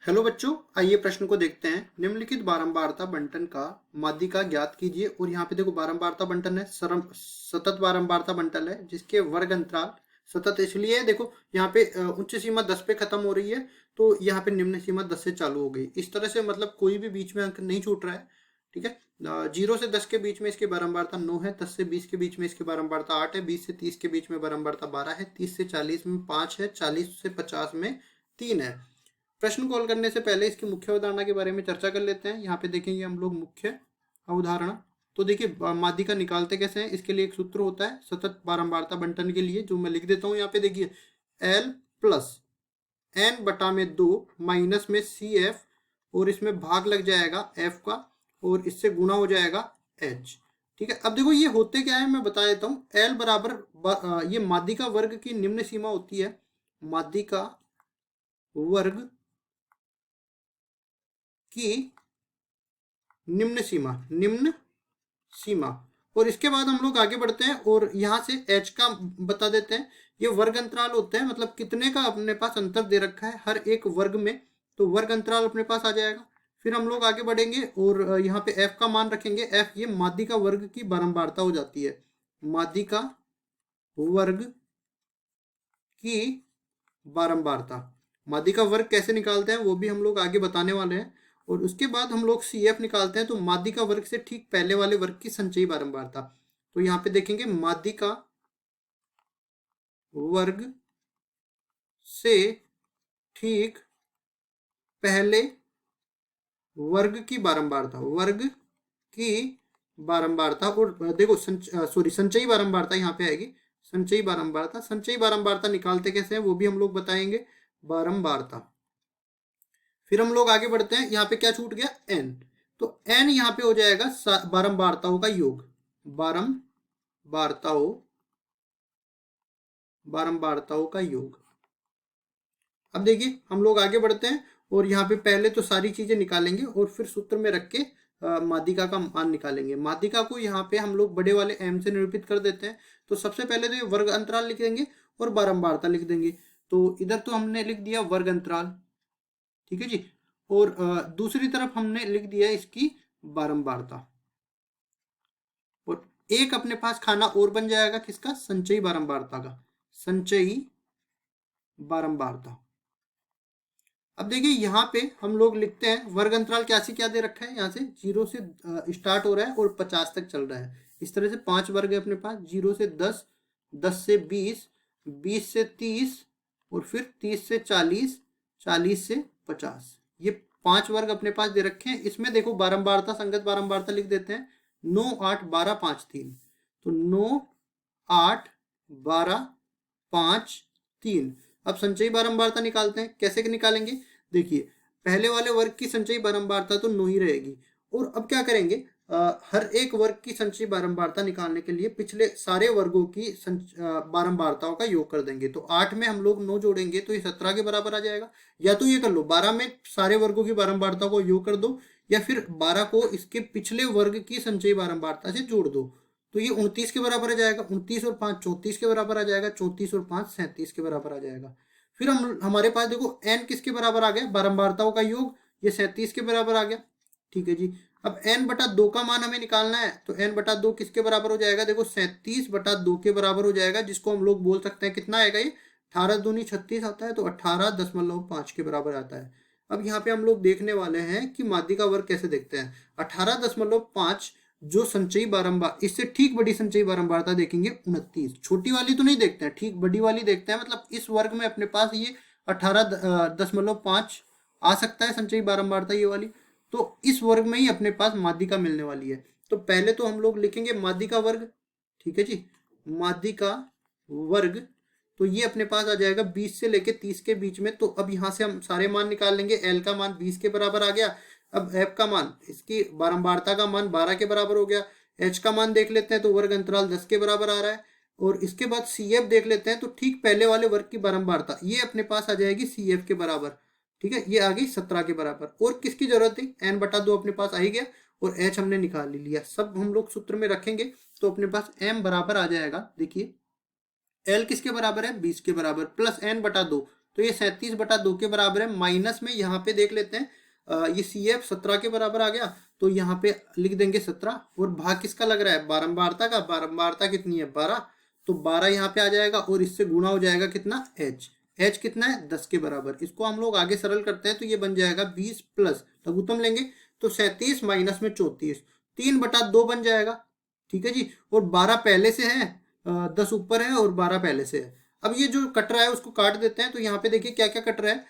Hello बच्चों, आइए प्रश्न को देखते हैं। निम्नलिखित बारंबारता बंटन का माध्यिका ज्ञात कीजिए। और यहाँ पे देखो बारंबारता बंटन है, सतत बारंबारता बंटन है जिसके वर्ग अंतराल सतत इसलिए है। देखो यहाँ पे उच्च सीमा 10 पे खत्म हो रही है, तो यहाँ पे निम्न सीमा 10 से चालू हो गई। इस तरह से मतलब कोई भी बीच में अंक नहीं छूट रहा है। ठीक है। 0 से 10 के बीच में इसकी बारंबारता 9 है, 10 से 20 के बीच में इसकी बारंबारता 8 है, 20 से 30 के बीच में बारंबारता 12 है, 30 से 40 में 5 है, 40 से 50 में 3 है। प्रश्न कॉल करने से पहले इसकी मुख्य अवधारणा के बारे में चर्चा कर लेते हैं। यहाँ पे देखेंगे हम लोग मुख्य अवधारणा। तो देखिए माध्यिका निकालते कैसे हैं, इसके लिए एक सूत्र होता है सतत बारंबारता बंटन के लिए, जो मैं लिख देता हूँ यहाँ पे। देखिए L प्लस एन बटा में 2 माइनस में सी एफ, और इसमें भाग लग जाएगा एफ का, और इससे गुणा हो जाएगा एच। ठीक है। अब देखो ये होते क्या है मैं बता देता हूँ। एल बराबर ये माध्यिका वर्ग की निम्न सीमा होती है। माध्यिका वर्ग की निम्न सीमा। और इसके बाद हम लोग आगे बढ़ते हैं और यहाँ से h का बता देते हैं। ये वर्ग अंतराल होते हैं, मतलब कितने का अपने पास अंतर दे रखा है हर एक वर्ग में, तो वर्ग अंतराल अपने पास आ जाएगा। फिर हम लोग आगे बढ़ेंगे और यहाँ पे f का मान रखेंगे। f ये माध्यिका वर्ग की बारंबारता हो जाती है। माध्यिका वर्ग की बारंबारता, माध्यिका वर्ग कैसे निकालते हैं वो भी हम लोग आगे बताने वाले हैं। और उसके बाद हम लोग सी एफ निकालते हैं, तो माध्यिका वर्ग से ठीक पहले वाले वर्ग की संचयी बारंबारता। तो यहाँ पे देखेंगे माध्यिका वर्ग से ठीक पहले वर्ग की बारंबारता, वर्ग की बारंबारता। और देखो संचयी बारंबारता यहाँ पे आएगी। संचयी बारंबारता निकालते कैसे हैं वो भी हम लोग बताएंगे। बारंबारता। फिर हम लोग आगे बढ़ते हैं। यहाँ पे क्या छूट गया, एन। तो एन यहाँ पे हो जाएगा बारंबारताओं का योग। बारंबारताओं बारंबारताओं का योग। अब देखिए हम लोग आगे बढ़ते हैं और यहाँ पे पहले तो सारी चीजें निकालेंगे और फिर सूत्र में रख के माध्यिका का मान निकालेंगे। माध्यिका को यहाँ पे हम लोग बड़े वाले m से निरूपित कर देते हैं। तो सबसे पहले तो ये वर्ग अंतराल लिख देंगे और बारंबारता लिख देंगे। तो इधर तो हमने लिख दिया वर्ग अंतराल, ठीक है जी। और दूसरी तरफ हमने लिख दिया इसकी बारंबारता। और एक अपने पास खाना और बन जाएगा किसका, संचयी बारंबारता का। संचयी बारंबारता। अब देखिए यहाँ पे हम लोग लिखते हैं वर्ग अंतराल क्या दे रखा है। यहाँ से 0 से स्टार्ट हो रहा है और 50 तक चल रहा है। इस तरह से 5 वर्ग है अपने पास, 0 से 10, 10 से 20, 20 से 30, और फिर 30 से 40, 40 से 50। ये 5 वर्ग अपने पास दे रखे हैं। इसमें देखो बारंबारता, संगत बारंबारता लिख देते हैं। 9, 8, 12, 5, 3। तो 9, 8, 12, 5, 3। अब संचयी बारंबारता निकालते हैं। कैसे निकालेंगे, देखिए पहले वाले वर्ग की संचयी बारंबारता तो 9 ही रहेगी। और अब क्या करेंगे, हर एक वर्ग की संचयी बारंबारता निकालने के लिए पिछले सारे वर्गों की बारंबारताओं का योग कर देंगे। तो 8 में हम लोग 9 जोड़ेंगे तो ये 17 के बराबर आ जाएगा। या तो ये कर लो 12 में सारे वर्गों की बारंबारता को योग कर दो, या फिर 12 को इसके पिछले वर्ग की संचयी बारंबारता से जोड़ दो। तो ये 29 के बराबर आ जाएगा। 29 और 5 34 के बराबर आ जाएगा। 34 और 5 37 के बराबर आ जाएगा। फिर हमारे पास देखो n किसके बराबर आ गया, बारंबारताओं का योग, ये 37 के बराबर आ गया। ठीक है जी। अब n बटा 2 का मान हमें निकालना है, तो n बटा 2 किसके बराबर हो जाएगा, देखो 37 बटा 2 के बराबर हो जाएगा, जिसको हम लोग बोल सकते हैं कितना आएगा, ये 18 दूनी 36 आता है, तो 18.5 के बराबर आता है। अब यहाँ पे हम लोग देखने वाले हैं कि माध्यिका वर्ग कैसे देखते हैं। 18.5 जो संचयी बारंबार, इससे ठीक बड़ी संचयी बारंबारता देखेंगे 29। छोटी वाली तो नहीं देखते हैं, ठीक बड़ी वाली देखते हैं। मतलब इस वर्ग में अपने पास ये 18.5 आ सकता है संचयी बारंबारता ये वाली। तो इस वर्ग में ही अपने पास माध्यिका मिलने वाली है। तो पहले तो हम लोग लिखेंगे माध्यिका वर्ग। ठीक है जी, माध्यिका वर्ग। तो ये अपने पास आ जाएगा 20 से लेके 30 के बीच में। तो अब यहाँ से हम सारे मान निकाल लेंगे। एल का मान 20 के बराबर आ गया। अब एफ का मान, इसकी बारंबारता का मान 12 के बराबर हो गया। एच का मान देख लेते हैं, तो वर्ग अंतराल 10 के बराबर आ रहा है। और इसके बाद सी एफ देख लेते हैं, तो ठीक पहले वाले वर्ग की बारंबारता ये अपने पास आ जाएगी सी एफ के बराबर। ठीक है, ये आ गई 17 के बराबर। और किसकी जरूरत थी, एन बटा 2 अपने पास आ ही गया, और एच हमने निकाल ही लिया। सब हम लोग सूत्र में रखेंगे तो अपने पास एम बराबर आ जाएगा। देखिए एल किसके बराबर है, 20 के बराबर, प्लस एन बटा 2, तो ये 37/2 के बराबर है। माइनस में यहाँ पे देख लेते हैं, ये CF 17 के बराबर आ गया, तो यहाँ पे लिख देंगे 17। और भाग किसका लग रहा है, बारंबारता का। बारंबारता कितनी है, 12, तो 12 यहाँ पे आ जाएगा और इससे गुणा हो जाएगा कितना, h कितना है, 10 के बराबर। इसको हम लोग आगे सरल करते हैं तो ये बन जाएगा 20 प्लस लघुत्तम लेंगे तो 37 माइनस में 34, 3/2 बन जाएगा। ठीक है जी। और 12 पहले से है, 10 ऊपर है और 12 पहले से है। अब ये जो कट रहा है उसको काट देते हैं, तो यहाँ पे देखिए क्या क्या कट रहा है,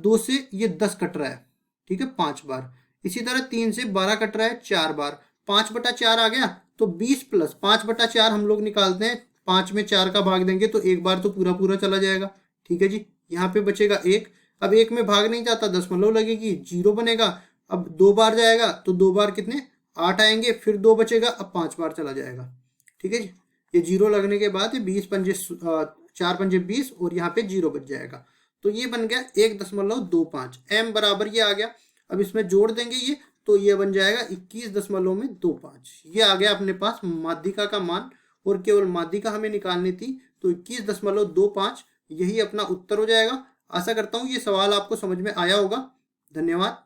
2 से ये 10 कट रहा है, ठीक है, 5 बार। इसी तरह 3 से 12 कट रहा है 4 बार, 5/4 आ गया, तो 20 प्लस 5/4 हम लोग निकालते हैं, 5 में 4 का भाग देंगे तो एक बार तो पूरा पूरा चला जाएगा। ठीक है जी। यहाँ पे बचेगा 1, अब 1 में भाग नहीं जाता, दशमलव लगेगी, 0 बनेगा। अब 2 बार जाएगा तो 2 बार कितने, 8 आएंगे, फिर 2 बचेगा, अब 5 बार चला जाएगा। ठीक है जी। ये 0 लगने के बाद 20 पंजे 4 पंजे 20 और यहाँ पे 0 बच जाएगा। तो ये बन गया 1.25, m बराबर ये आ गया। अब इसमें जोड़ देंगे ये, तो ये बन जाएगा 21.25। ये आ गया अपने पास माध्यिका का मान, और केवल माध्यिका हमें निकालनी थी, तो 21.25 यही अपना उत्तर हो जाएगा। आशा करता हूँ ये सवाल आपको समझ में आया होगा। धन्यवाद।